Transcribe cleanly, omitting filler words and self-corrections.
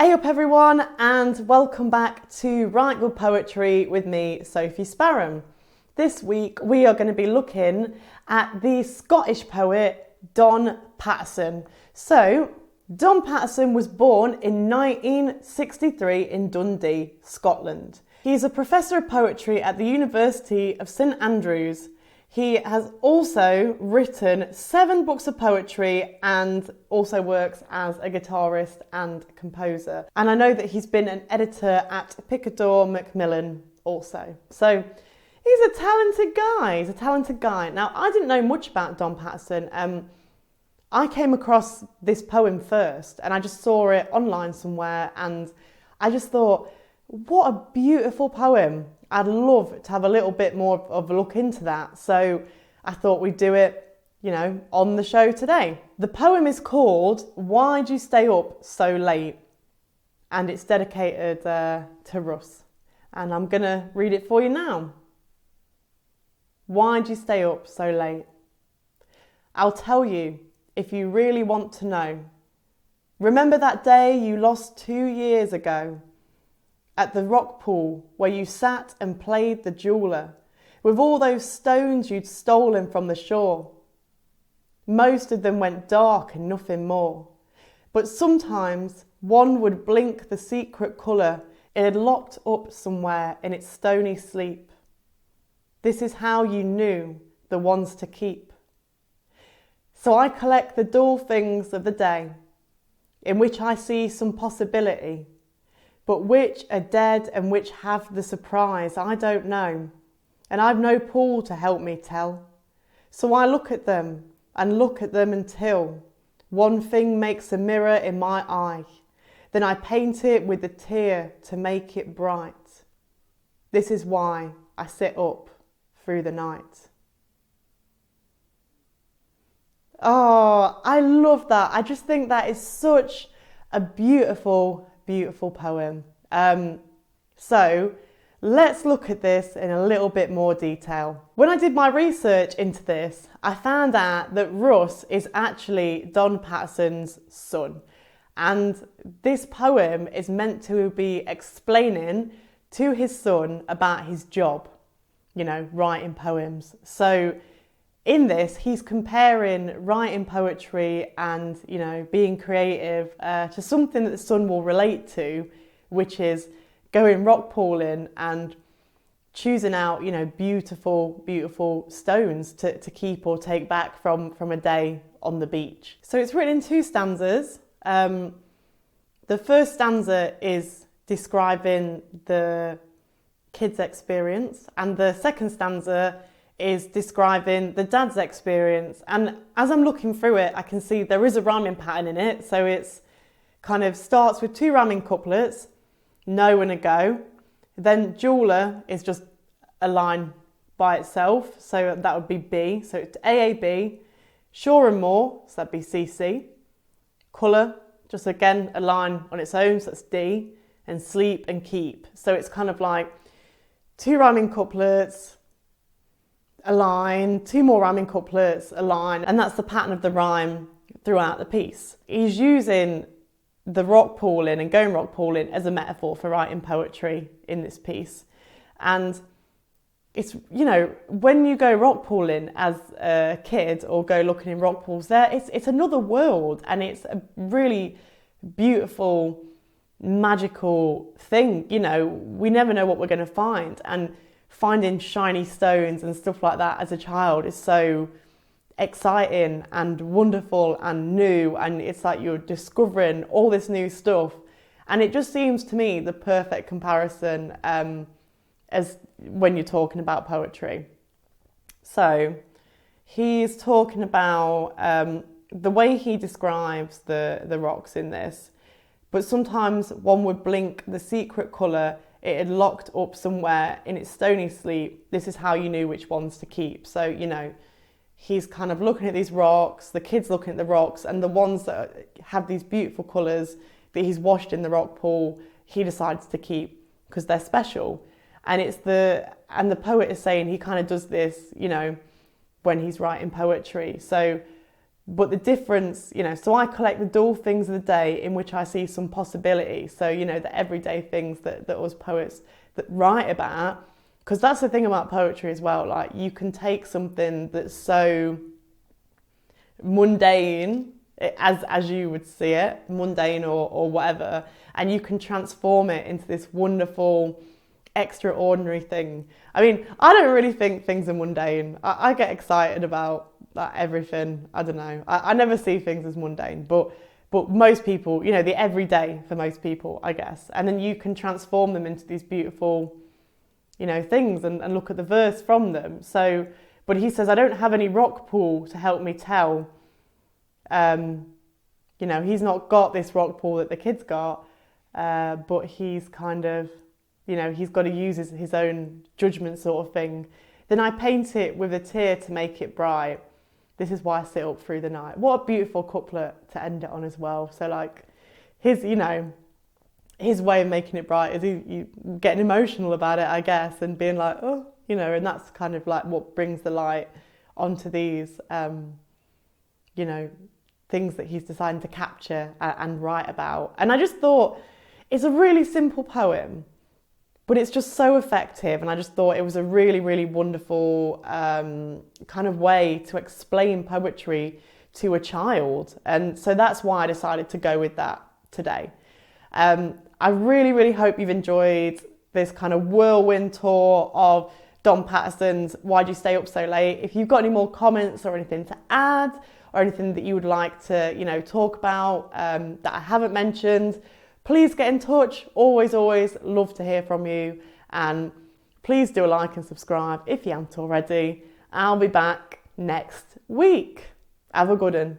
Hey up everyone, and welcome back to Write Good Poetry with me, Sophie Sparham. This week we are going to be looking at the Scottish poet Don Paterson. So, Don Paterson was born in 1963 in Dundee, Scotland. He's a professor of poetry at the University of St Andrews. He has also written 7 books of poetry and also works as a guitarist and composer. And I know that he's been an editor at Picador Macmillan also. So he's a talented guy. Now, I didn't know much about Don Paterson. I came across this poem first and I just saw it online somewhere and I just thought, what a beautiful poem. I'd love to have a little bit more of a look into that. So I thought we'd do it, on the show today. The poem is called Why'd You Stay Up So Late? And it's dedicated to Russ. And I'm going to read it for you now. Why'd you stay up so late? I'll tell you if you really want to know. Remember that day you lost 2 years ago? At the rock pool where you sat and played the jeweller with all those stones you'd stolen from the shore. Most of them went dark and nothing more, but sometimes one would blink the secret colour it had locked up somewhere in its stony sleep. This is how you knew the ones to keep. So I collect the dull things of the day in which I see some possibility, but which are dead and which have the surprise I don't know, and I've no pool to help me tell. So I look at them and look at them until one thing makes a mirror in my eye. Then I paint it with a tear to make it bright. This is why I sit up through the night. Oh, I love that. I just think that is such a beautiful poem. So let's look at this in a little bit more detail. When I did my research into this, I found out that Russ is actually Don Paterson's son. And this poem is meant to be explaining to his son about his job, writing poems. So in this, he's comparing writing poetry and, being creative to something that the son will relate to, which is going rock pooling and choosing out, beautiful stones to keep or take back from a day on the beach. So it's written in 2 stanzas. The first stanza is describing the kid's experience, and the second stanza is describing the dad's experience. And as I'm looking through it, I can see there is a rhyming pattern in it. So it's kind of starts with 2 rhyming couplets, no and a go. Then jeweller is just a line by itself. So that would be B. So it's AAB, sure and more, so that'd be CC. Colour, just again, a line on its own, so that's D. And sleep and keep. So it's kind of like 2 rhyming couplets, a line, 2 more rhyming couplets, a line, and that's the pattern of the rhyme throughout the piece. He's using the rock pooling and going rock pooling as a metaphor for writing poetry in this piece. And it's, when you go rock pooling as a kid or go looking in rock pools there, it's another world, and it's a really beautiful, magical thing. We never know what we're going to find, and finding shiny stones and stuff like that as a child is so exciting and wonderful and new, and it's like you're discovering all this new stuff, and it just seems to me the perfect comparison as when you're talking about poetry. So he's talking about the way he describes the rocks in this, but sometimes one would blink the secret colour it had locked up somewhere in its stony sleep. This is how you knew which ones to keep. So, he's kind of looking at these rocks, the kid's looking at the rocks, and the ones that have these beautiful colours that he's washed in the rock pool, he decides to keep because they're special. And the poet is saying he kind of does this, when he's writing poetry. So But the difference, so I collect the dull things of the day in which I see some possibility. So, the everyday things that us poets that write about, because that's the thing about poetry as well. Like, you can take something that's so mundane, as you would see it, mundane or whatever, and you can transform it into this wonderful, extraordinary thing. I mean, I don't really think things are mundane. I get excited about everything. I don't know. I never see things as mundane, but most people, the everyday for most people, I guess. And then you can transform them into these beautiful, things and look at the verse from them. So, but he says, I don't have any rock pool to help me tell. He's not got this rock pool that the kid's got, but he's kind of, he's got to use his own judgment sort of thing. Then I paint it with a tear to make it bright. This is why I sit up through the night. What a beautiful couplet to end it on as well. So like his way of making it bright is he getting emotional about it, I guess, and being like, oh, and that's kind of like what brings the light onto these, things that he's deciding to capture and write about. And I just thought it's a really simple poem, but it's just so effective. And I just thought it was a really, really wonderful kind of way to explain poetry to a child. And so that's why I decided to go with that today. I really, really hope you've enjoyed this kind of whirlwind tour of Don Paterson's Why'd You Stay Up So Late? If you've got any more comments or anything to add or anything that you would like to, talk about that I haven't mentioned, please get in touch. Always, always love to hear from you. And please do a like and subscribe if you haven't already. I'll be back next week. Have a good one.